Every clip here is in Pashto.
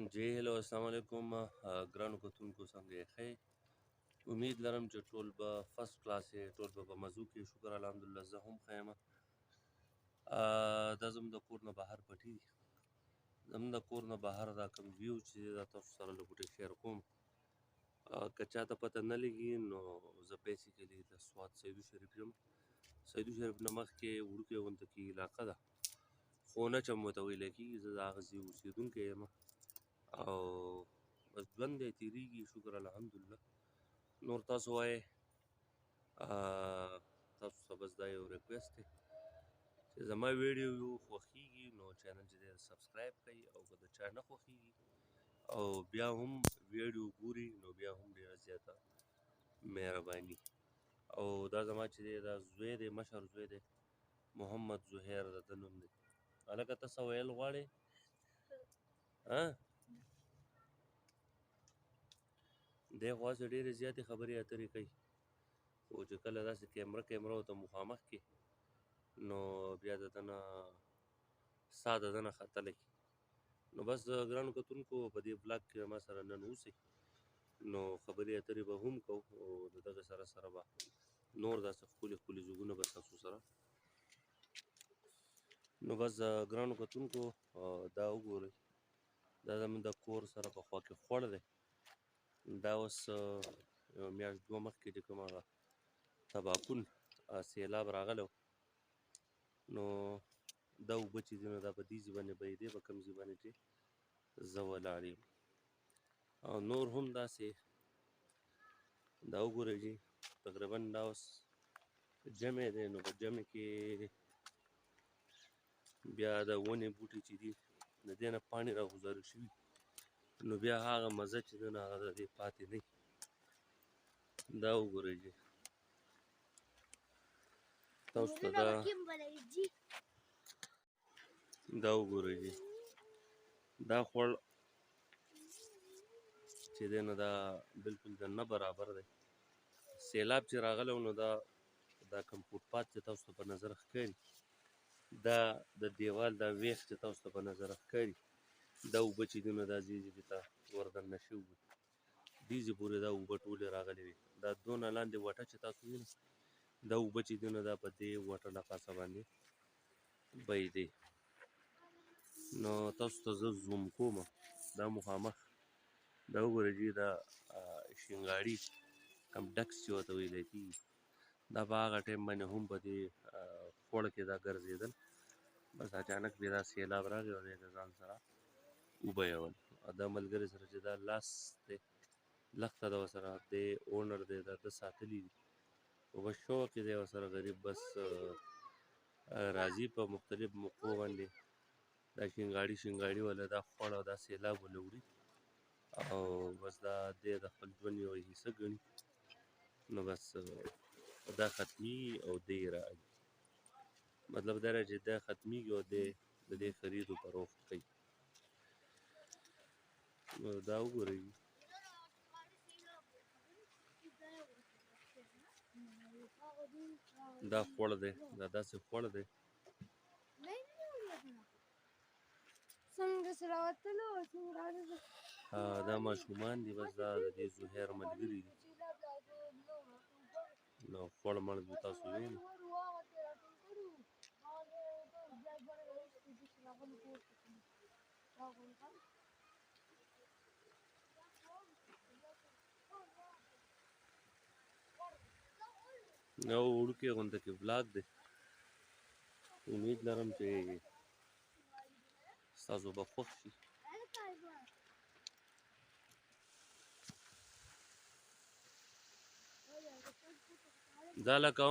جی هلو السلام علیکم ګرانو کتونکو څنګه یې ښه امید لرم چې ټول به فرست کلاس یې ټول به په مزو کې شکر الحمدلله زه هم ښه یم دا زموږ د کور نه بهر پټي دي زموږ د کور نه بهر دا کوم ویو چې دی دا تاسو سره لږ غوټې شیر کوم که چاته پته نه لګي نو زه بیسیکلي د سوات سیدو شریف یم سیدو شریف نه مخکې وړوکې غونډه کې علاقه ده خونچم ورته ویلی کېږي زه د هغه ځای اوسېدونکی یم او بس ژوند دی تېرېږي شکر الحمدلله نور تاسو وایئ تاسو ته بس دا یو ریکویسټ دی چې زما ویډیو خوښیږي نو چینل چې دی سبسکرایب کړئ او که د چا نه خوښیږي او بیا هم ویډیو ګوري نو بیا هم ډېره زیاته مهرباني او دا زما چې دی دا زوی دی مشر زوی دی محمد زهیر د ده نوم دی هلکه ته څه ویل غواړې دی خو هسې ډېرې زیاتې خبرې اترې کوي خو چې کله داسې کیمره ورته مخامخ کړي نو بیا د ده نه ساه د ده نه ختلی نو بس ګرانو کتونکو په دې بلاګ کې ما سره نن اوسئ نو خبرې اترې به هم کوو او د دغه سره سره به نور داسې ښکلي ښکلي ځوګونه به ستاسو سره نو بس ګرانو کتونکو دا وګورئ دا زموږ د کور سره په خوا کې خوړ دی دا اوس یوه میاشت دوه مخکې چې کوم هغه تباکون سیلاب راغلی نو دا اوبه چې دي نو دا په دې ځای باندې بهېدې په کوم ځای باندې چې زه ولاړ یم او نور هم داسې دا وګورئ جي تقریبا دا اوس جمع دی نو په جمع کې بیا د ونې بوټي چې دي د دې نه پاڼې راغوځارې شوي نو بیا هغه مزه چې ده نو هغه د دې پاتې نه دا وګورئ جي تاسو ته دا وګورئ جي دا خوړ چې دی نو دا بلکل د نه برابر دی سیلاب چې راغلی نو دا کوم فوټپات چې تاسو ته په نظر ښکاري دا د دیوال دا ویښ چې تاسو ته په نظر ښکاري دا اوبه چې دي نو دا ځای ته وردننه شوي وي دې ځای پورې دا اوبه ټولې راغلې وي دا دونه لاندې وټه چې تاسو وینئ دا اوبه چې دي نو دا په دې وټه نقاسه باندې بهېدې نو تاسو ته زه زوم کوم دا مخامخ دا وګورئ جي دا شینګاړي کم ډکس چې ورته ویلی کېږي دا په هغه ټایم باندې هم په دې خوړ کې دا ګرځېدل بس اچانک بیا دا سیلاب راغی او دی د ځان سره اوبه یول او دا ملګري سره چې دا لاس دی لښته ده ورسره دی اونر دی دا ده ساتلي دي خو بس شوق یې دی ورسره غریب بس راځي په مختلف موقعو باندې دا شینګاړي والا دا خوړ او دا سیلاب والا وړي او بس دا دی د خپل ژوند یوه حصه ګڼي نو بس دا ختمیږي او دی راځي مطلب دا دی چې دا ختمیږي او دی د دې خرید و فروخت کوي نو دا وګورئ دا خوړ دی دا داسې خوړ دی دا ماشومان دي بس دا د دې زهیر ملګري دي نو خوړ مړ دي تاسو وینئ یو وړوکی غونډه کې بلاګ دی امید لرم چې ستاسو به خوښ شي دا لکه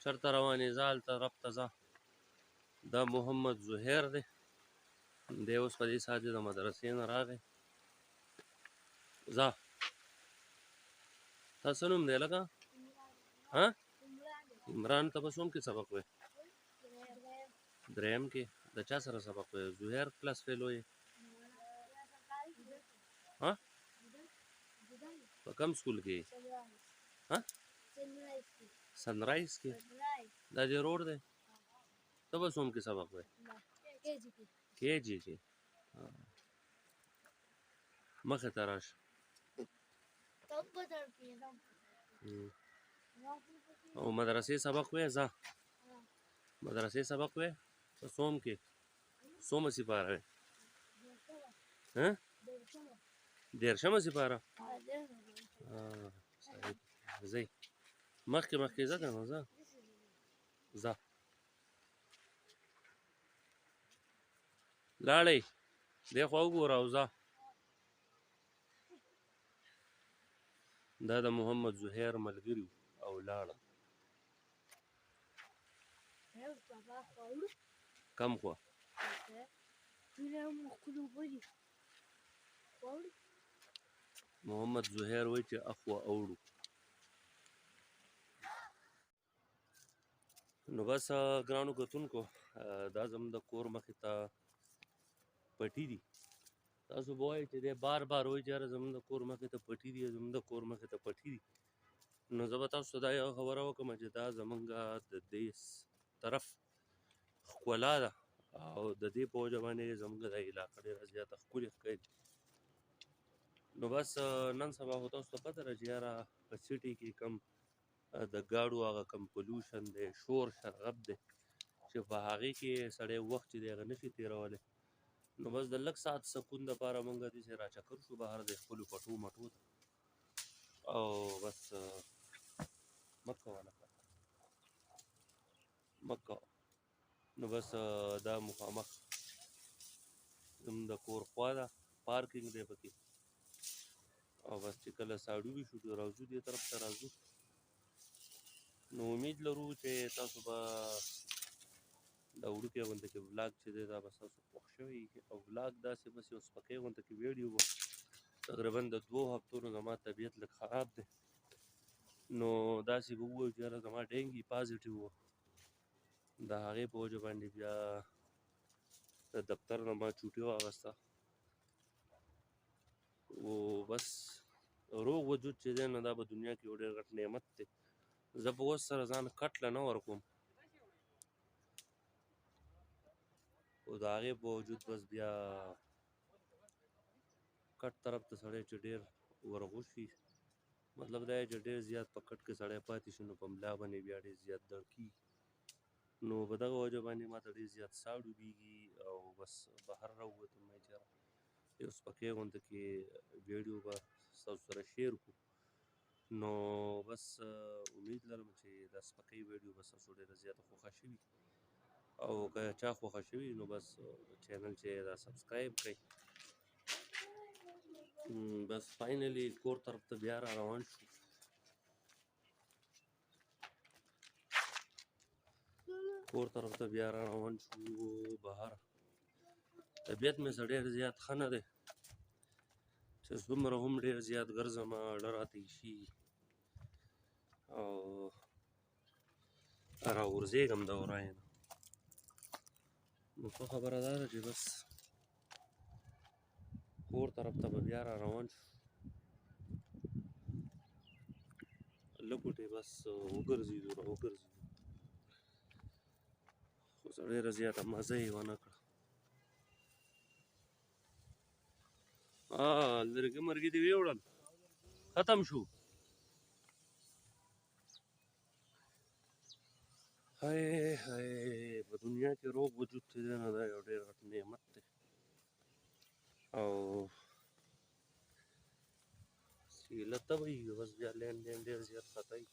چېرته روان یې ځه هلته رب ته ځه دا محمد زهیر دی دی اوس په دې ساعت د مدرسې نه راغی ځه تا څه نوم دی لکه عمران ته به څوم کې سبق وایې دریم کې د چا سره سبق وایې زهیر کلاس فیل وایې په کوم سکول کې سنرایز کې دا دې روډ دی ته به څوم کې سبق وایې کې جي کې مخې ته راشه. او مدرسې سبق وې ځه مدرسې سبق وې په څوم کې څومه سپاره وې دېرشمه سپاره صحیح ځئ مخکې ځه که نه ځه لاړئ دې خوا وګوره او ځه دا د محمد زهیر ملګري او لاړل کم خوا محمد زهیر وایي چې اخوا اوړو نو بس ګرانو کتونکو دا زموږ د کور مخې ته پټي دي تاسو به وایئ چې دی بار وایي چې یاره زموږ د کور مخې ته پټي دي زموږ د کور مخې ته پټي دي نو زه به تاسو ته دا یوه خبره وکړم چې دا زموږ د دې طرف ښکلا ده او د دې په وجه باندې زموږ د علاقه ډېره زیاته ښکلې ښکاري نو بس نن سبا خو تاسو ته پته ده چې یاره په سټي کې کم د ګاډو هغه کم پلوشن دی شور شرغب دی چې په هغې کې سړی وخت چې دی هغه نشي تېرولی نو بس د لږ ساعت سکون دپاره موږ داسې راچکر شو بهر د خپلو پټو مټو ته او بس مه کوه لکه مه کوه نو بس دا مخامخ زموږ د کور خوا ده پارکینګ دی پکې او بس چې کله ساړه وشو نو راځو دې طرف ته راځو نو امید لرو چې تاسو به دا وړوکی غونته کې ولاګ چې دی دا به ستاسو خوښ شوی او ولاګ داسې بس یو سپکۍ غونته کې ویډیو وه تقریبا د 2 هفتو نه زما طبیعت لږ خراب دی نو داسې به ووایو چې یاره زما ډینګي پازیټیو وه د هغې په وجه باندې بیا د دفتر نه ما چوټي واخیسته او بس روغ وجود چې دی نو دا به دنیا کې یو ډېر غټ نعمت دی زه به اوس سره ځان کټله نه ورکوم خو د هغې په وجود بس بیا کټ طرف ته سړی چې ډېر ورغوشي مطلب دا چې ډېر زیات په کټ کې سړی پاتې شي نو په ملا باندې بیا ډېر زیات درد کېږي نو په دغه وجه باندې ما ته ډېر زیات ساه ډوبېږي او بس بهر راووتم ما چې یو سپکۍ غونته کې ویډیو به ستاسو سره شیر کړو نو بس امید لرم چې دا سپکۍ ویډیو به ستاسو ډېره زیاته خوښه شوي او که چا خوښه شوي نو بس چینل چې دا سبسکرایب کړئ بس فاینلی کور طرف ته بیا را روان شو کور طرف ته بیا را روان شو بهر طبیعت مې څه ډېر زیات ښه نه دی چې څومره هم ډېر زیات ګرځم زړه راته ایسېږي او راغورځېږم د ورایه نه نو ښه خبره دا ده چې بس کور طرف ته به بیا را روان شو لږ بس وګرځېدو راوګرځېدو خو څه ډېره زیاته مزه یې ونه کړه لرګي مرګي دې ویوړل ختم شو هی په دنیا کې روغ وجود چې دی نو دا یو ډېر غټ نعمت دی او سیله تبهیږي بس بیا لین دین ډېر زیات خطایي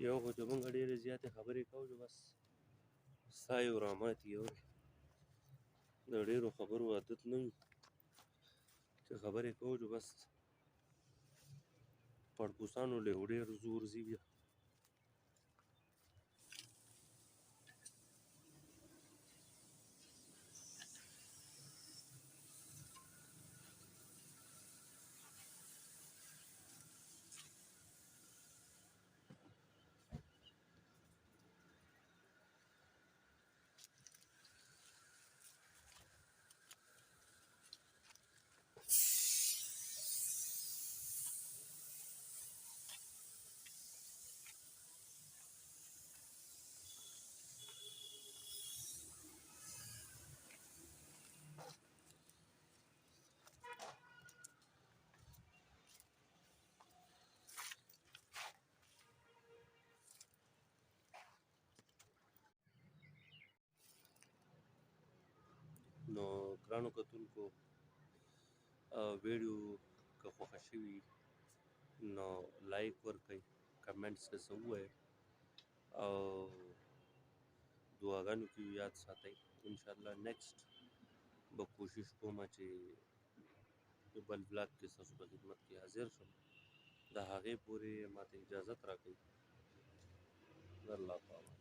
یو خو چې موږ ډېرې زیاتې خبرې کوو چې بس ساه یې وراماتې اورې د ډېرو خبرو عادت نه وي چې خبرې کوو چې بس پړپوسانو له یو ډېر زور ځي بیا ګرانو کتونکو ویډیو که خوښه شوي نو لایک ورکړئ، کمنټس کې څه ووایئ او دعاګانو کې یاد ساتئ. انشاءالله نیکسټ به کوشش کوم چې یو بل بلاګ کې ستاسو په خدمت کې حاضر شم. د هغې پورې ماته اجازت راکړئ. الله پاک.